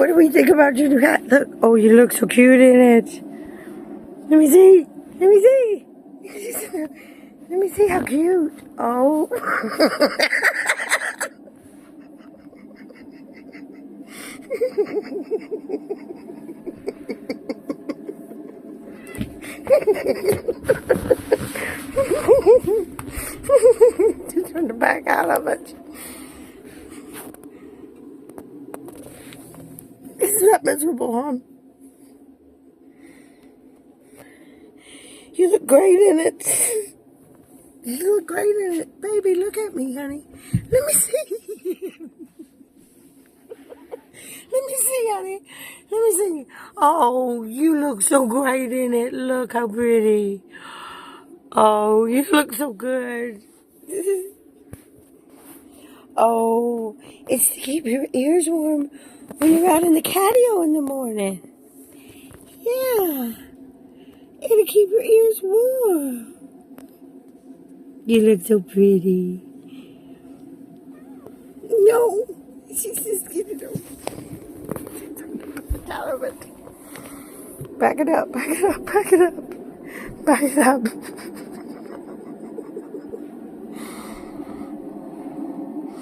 What do we think about your new hat? Look. Oh, you look so cute in it. Let me see. Let me see. Let me see how cute. Oh. Just turn the back out of it. Isn't that miserable, huh? You look great in it. You look great in it. Baby, look at me, honey. Let me see. Let me see, honey. Let me see. Oh, you look so great in it. Look how pretty. Oh, you look so good. Oh, it's to keep your ears warm when you're out in the catio in the morning. Yeah. It'll keep your ears warm. You look so pretty. No. She's just getting it over. Out of it. Back it up, back it up, back it up. Back it up.